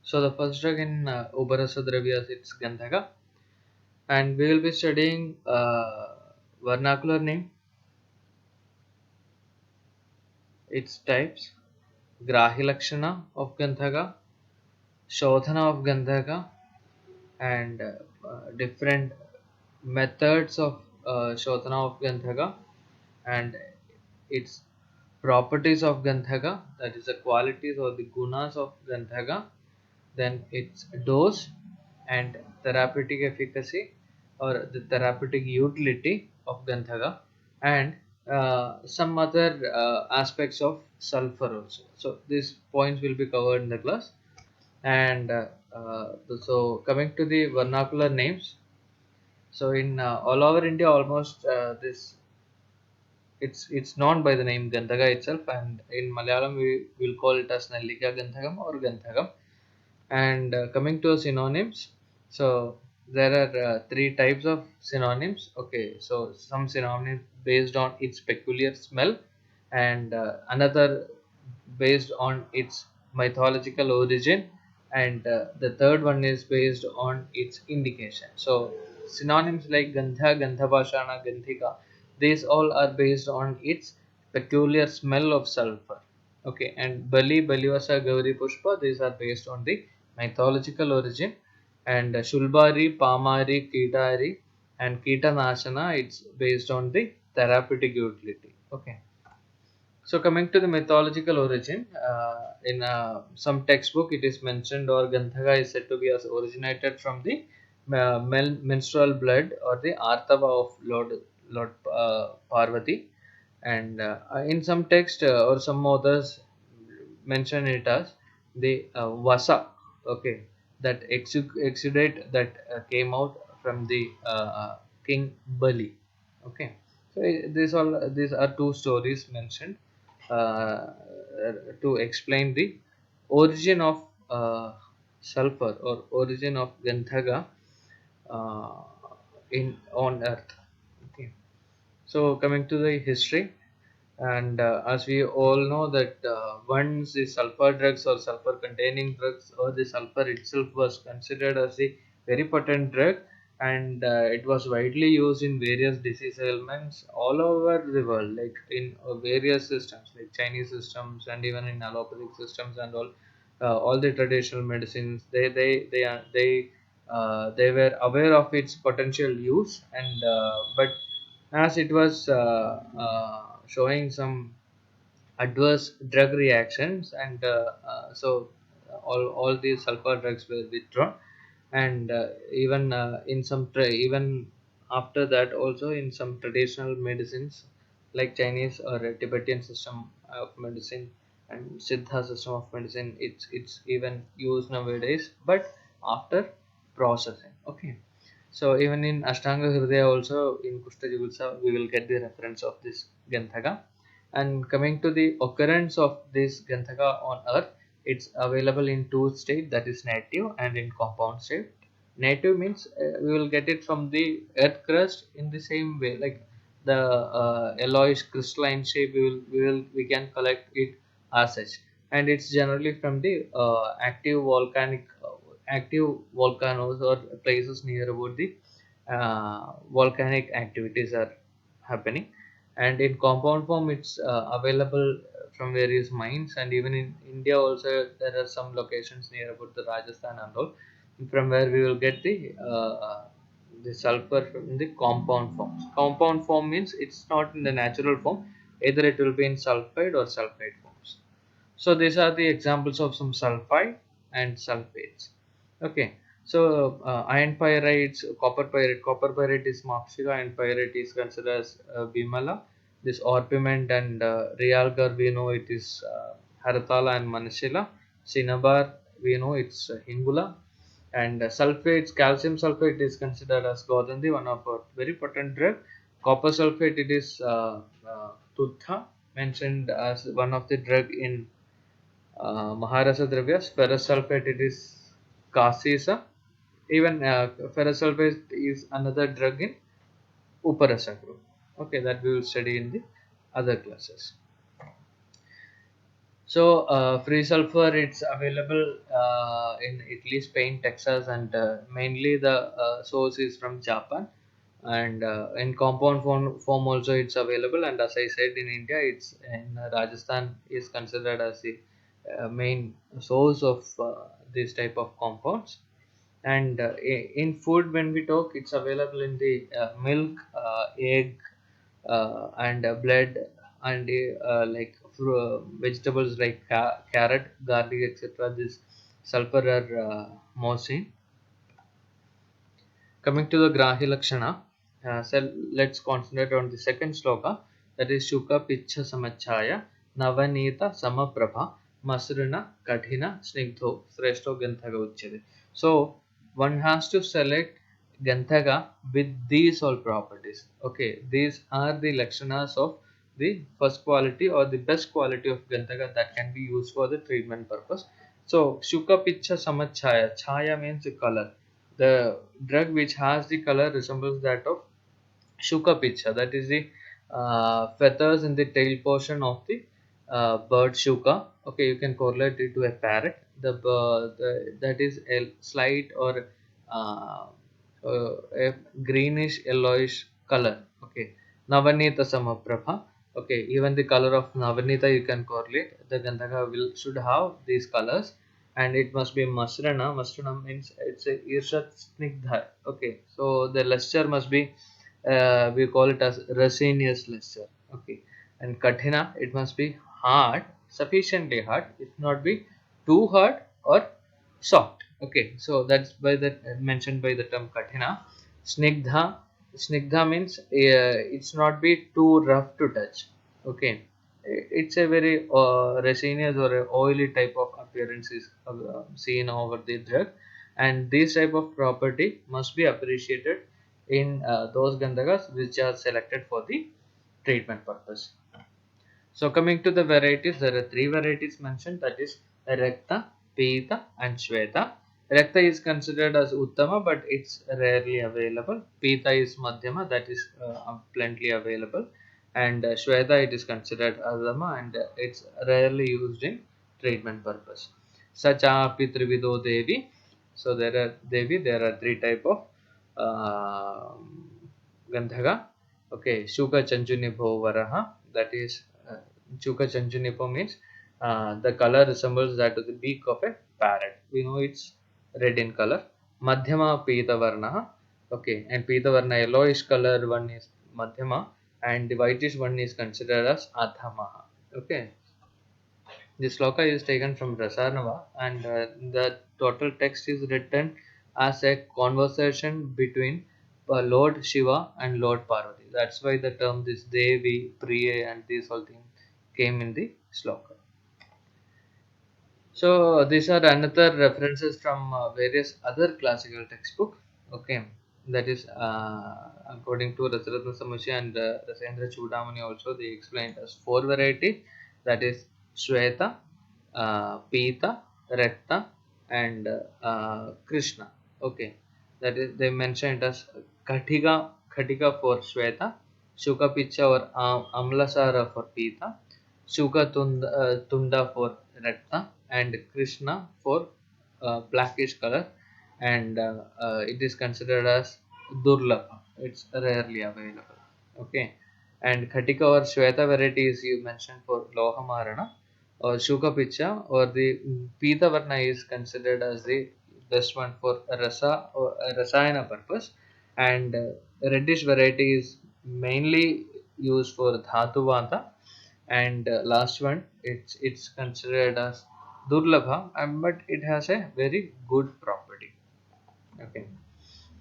So the first drug in Ubarasa Dravyas it's gandhaka, and we will be studying vernacular name, its types, Grahi Lakshana of gandhaka, Shodhana of gandhaka, and different methods of Shodhana of gandhaka, and its properties of gandhaka, that is the qualities or the gunas of gandhaka, then its dose and therapeutic efficacy or the therapeutic utility of gandhaka, and some other aspects of sulfur also. So these points will be covered in the class. And so coming to the vernacular names, so in all over India almost this it's known by the name Gandhaka itself, and in Malayalam we will call it as Nallika Gandhakam or Gandhakam. And coming to synonyms, so there are three types of synonyms. Okay, so some synonyms based on its peculiar smell, and another based on its mythological origin, and the third one is based on its indication. So synonyms like Gandha, Gandhabhashana, Gandhika, these all are based on its peculiar smell of sulfur. Okay, and Bali, Balivasa, Gauri, Pushpa, these are based on the mythological origin, and Shulbari, Pamari, Kitari, and Kitanashana, it's based on the therapeutic utility. Okay. So coming to the mythological origin, in some textbook it is mentioned or Gandhaka is said to be as originated from the menstrual blood or the Artava of Lord Parvati, and in some text or some authors mention it as the Vasa, okay, that exudate that came out from the King Bali, okay. So these are two stories mentioned uh, to explain the origin of sulfur or origin of Gandhaga uh, in on Earth. Okay. So coming to the history, and as we all know that once the sulfur drugs or sulfur containing drugs or the sulfur itself was considered as a very potent drug, and it was widely used in various disease ailments all over the world, like in various systems like Chinese systems and even in allopathic systems and all the traditional medicines, they were aware of its potential use, and but as it was showing some adverse drug reactions, and so all these sulfur drugs were withdrawn, and even in some even after that also in some traditional medicines like Chinese or Tibetan system of medicine and Siddha system of medicine, it's even used nowadays, but after processing. Okay, so even in Ashtanga Hridaya also in Kushta Jigulsa we will get the reference of this Gandhaka. And coming to the occurrence of this Gandhaka on earth, it's available in two states, that is native and in compound state. Native means we will get it from the earth crust in the same way, like the yellowish crystalline shape we can collect it as such, and it's generally from the active volcanoes or places near about the volcanic activities are happening. And in compound form it's available from various mines, and even in India also there are some locations near about the Rajasthan and all, from where we will get the sulfur from the compound forms. Compound form means it's not in the natural form, either it will be in sulfide or sulfate forms. So these are the examples of some sulfide and sulfates. Okay. So iron pyrites, copper pyrite. Copper pyrite is Makshika, and pyrite is considered as Bimala. This orpiment and Realgar, we know it is Haratala and Manashila. Cinnabar, we know it's Hingula. And sulfates, calcium sulfate is considered as Godandi, one of our very potent drug. Copper sulfate, it is Tuttha, mentioned as one of the drug in Maharasa Dravyas. Ferrous sulfate, it is Kasisa. Even ferrous sulfate is another drug in Uparasa group. Okay, that we will study in the other classes. So, free sulfur, it's available in Italy, Spain, Texas, and mainly the source is from Japan. And in compound form also it's available. And as I said, in India, it's in Rajasthan is considered as the main source of this type of compounds. And in food, when we talk, it's available in the milk, egg, and blood, and like vegetables like carrot, garlic, etc. This sulfur are more seen. Coming to the Grahi Lakshana, so let's concentrate on the second sloka, that is Shuka Picha Samachaya Navanita Samaprabha Masrina Kathina Snigdho Sreshto Ganthaga Uchyate. So one has to select Ganthaga with these all properties. Okay, these are the Lakshanas of the first quality or the best quality of Ganthaga that can be used for the treatment purpose. So Shuka Picha Samachaya, Chaya means the color. The drug which has the color resembles that of Shuka Picha, that is the feathers in the tail portion of the bird Shuka. Okay, you can correlate it to a parrot. That is a slight or uh, a greenish yellowish color. Okay, Navanita Samaprabha. Okay, even the color of Navanita you can correlate. The Gandhaka will should have these colors, and it must be Masrana. Masrana means it's a Irshat Snigdha. Okay, so the luster must be we call it as resinous luster. Okay, and Kathina, it must be hard, sufficiently hard. It not be too hard or soft. Okay, so that's by the mentioned by the term Kathina. Snigdha, Snigdha means it's not be too rough to touch. Okay, it's a very resinous or a oily type of appearance is seen over the drug, and this type of property must be appreciated in those gandhakas which are selected for the treatment purpose. So coming to the varieties, there are three varieties mentioned, that is Rakta, Pita and Shweta. Rakta is considered as Uttama, but it's rarely available. Pita is Madhyama, that is plenty available. And Shweta, it is considered Adama, and it's rarely used in treatment purpose. Sacha Pitrivido Devi. So there are Devi, there are three type of uh, Gandhaka. Okay, Shuka Chanjunipo Varaha, that is Chuka Chanjunipo means the color resembles that of the beak of a parrot. We know it's red in color. Madhyama Pita Varna. Okay, and Pita Varna yellowish color one is Madhyama, and the whitish one is considered as Adhama. Okay, this sloka is taken from Rasarnava, and the total text is written as a conversation between Lord Shiva and Lord Parvati. That's why the term this Devi, Priya, and these all things came in the sloka. So these are another references from various other classical textbook. Okay, that is according to Rasaratna Samushi and Rasendra Chudamani also they explained as four variety, that is Shweta, Pita, Rakta, and Krishna. Okay, that is they mentioned as Khatika for Shweta, Shuka Picha or Amlasara for Pita, Tunda for Rakta, and Krishna for blackish color, and it is considered as Durlabha. It's rarely available. Okay, and Khatika or Shweta varieties you mentioned for Lohamarana or Shuka Picha, or the Pita Varna is considered as the best one for Rasa or Rasayana purpose, and reddish variety is mainly used for Dhatuvanta, and last one it's considered as Durlabha, but it has a very good property. Okay,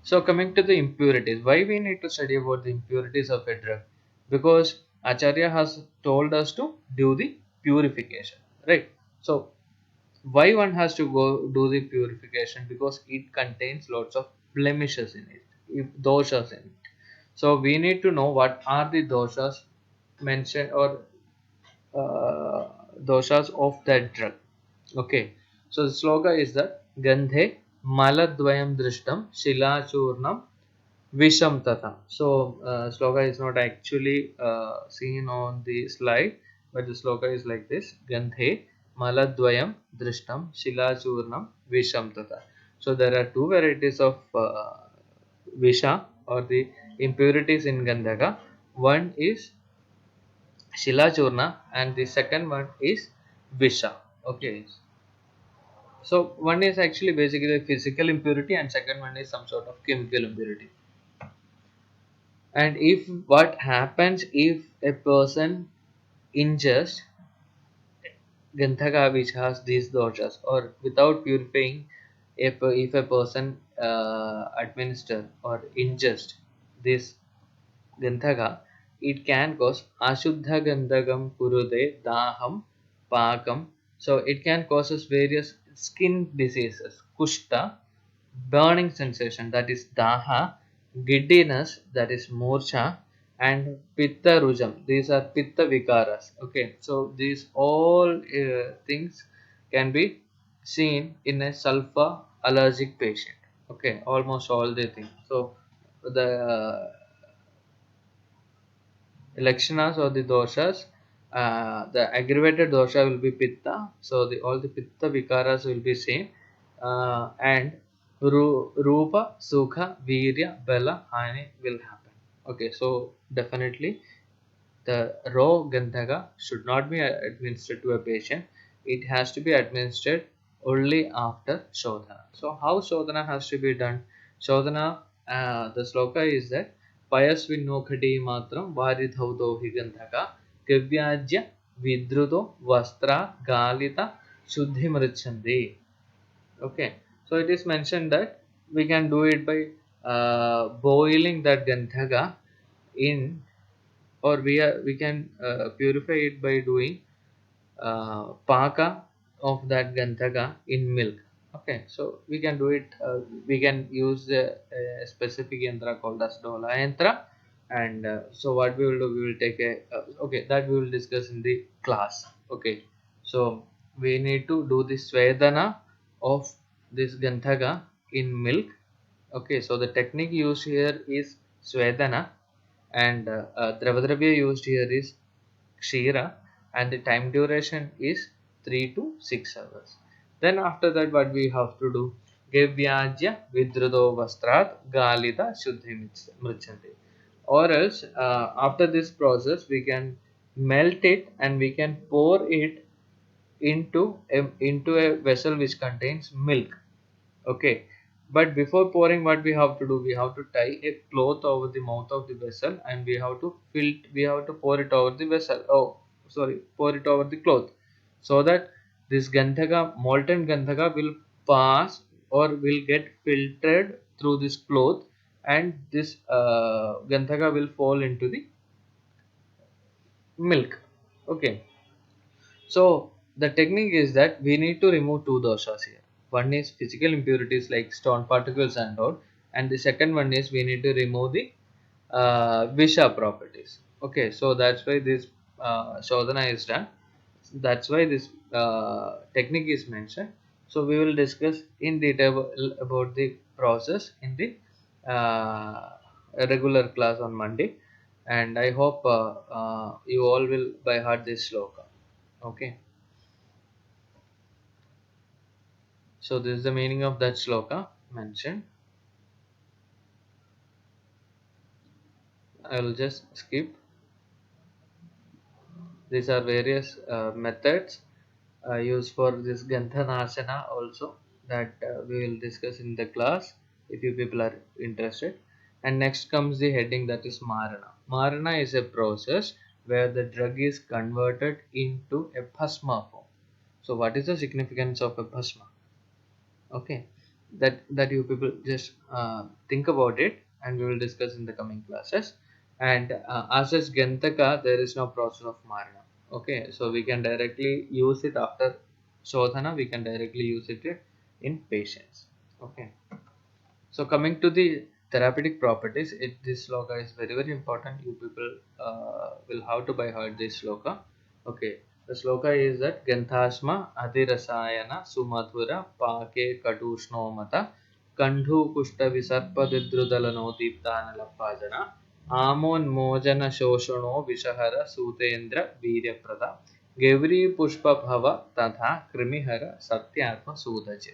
so coming to the impurities, why we need to study about the impurities of a drug? Because Acharya has told us to do the purification, right? So why one has to go do the purification? Because it contains lots of blemishes in it, if doshas in it. So we need to know what are the doshas mentioned, or uh, doshas of that drug. Okay, so the sloka is that Gandhe Maladvayam Drishtam Shilachurnam Visham Tatha. So sloka is not actually seen on the slide, but the sloka is like this: Gandhe maladvayam drishtam shilachurnam visham tata. So there are two varieties of visha or the impurities in gandhaka. One is shilachurna and the second one is visha. Okay, so one is actually basically physical impurity and second one is some sort of chemical impurity. And if what happens if a person ingests gandhaka which has these doshas, or without purifying, if a person administer or ingest this gandhaka, it can cause ashuddha gandhagam kurude daham pakam. So it can causes various skin diseases, kushta, burning sensation that is daha, giddiness that is morsha, and pitta rujam. These are pitta vikaras. Okay, so these all things can be seen in a sulfur allergic patient. Okay, almost all the things. So the lakshanas or the doshas, the aggravated dosha will be pitta, so the all the pitta vikaras will be same, and rupa sukha virya bala hani will happen. Okay, so definitely the raw gandhaka should not be administered to a patient. It has to be administered only after shodhana. So how shodhana has to be done? Shodhana, the sloka is that payasvinnokhati matram varidhauto hi gandhaka kavyajya vidruto vastra galita shuddhi mrichandi. Okay, so it is mentioned that we can do it by boiling that gandhaka in, or we can purify it by doing paka of that gandhaka in milk. Okay, so we can do it, we can use a specific yantra called as dola yantra. And so what we will do, we will take a okay, that we will discuss in the class. Okay, so we need to do the svedana of this gandhaka in milk. Okay, so the technique used here is svedana, and Dravadravya used here is Kshira, and the time duration is 3 to 6 hours. Then after that, what we have to do? Gevyajya vidrudo vastrat galita shuddhi mrichanti. Or else, after this process, we can melt it and we can pour it into a vessel which contains milk. Okay, but before pouring, what we have to do, we have to tie a cloth over the mouth of the vessel and we have to pour it over the vessel, oh sorry, pour it over the cloth, so that this gandhaka, molten gandhaka will pass or will get filtered through this cloth, and this gandhaka will fall into the milk. Okay, so the technique is that we need to remove two doshas here. One is physical impurities like stone particles and all, and the second one is we need to remove the visha properties. Okay, so that's why this shodhana is done. That's why this technique is mentioned. So we will discuss in detail about the process in the regular class on Monday, and I hope you all will by heart this sloka. Okay. So this is the meaning of that sloka mentioned. I will just skip. These are various methods used for this Gandhanasana also, that we will discuss in the class if you people are interested. And next comes the heading, that is Marana. Marana is a process where the drug is converted into a bhasma form. So what is the significance of a bhasma? Okay, that you people just think about it, and we will discuss in the coming classes. And as such gantaka, there is no process of marana. Okay, so we can directly use it after shodhana, we can directly use it in patients. Okay, so coming to the therapeutic properties, this sloka is very very important. You people will have to by heart this sloka. Okay, the sloka is that Ganthashma Adhirasayana Sumadhura Pake Katushnomata Kandhu Kushta Visarpa Didrudalano Deeptana Lappajana Amon Mojana Shoshano Vishahara Sutendra Viryaprada Gauri पुष्प भव तथा कृमिहर सत्यात्म सूदज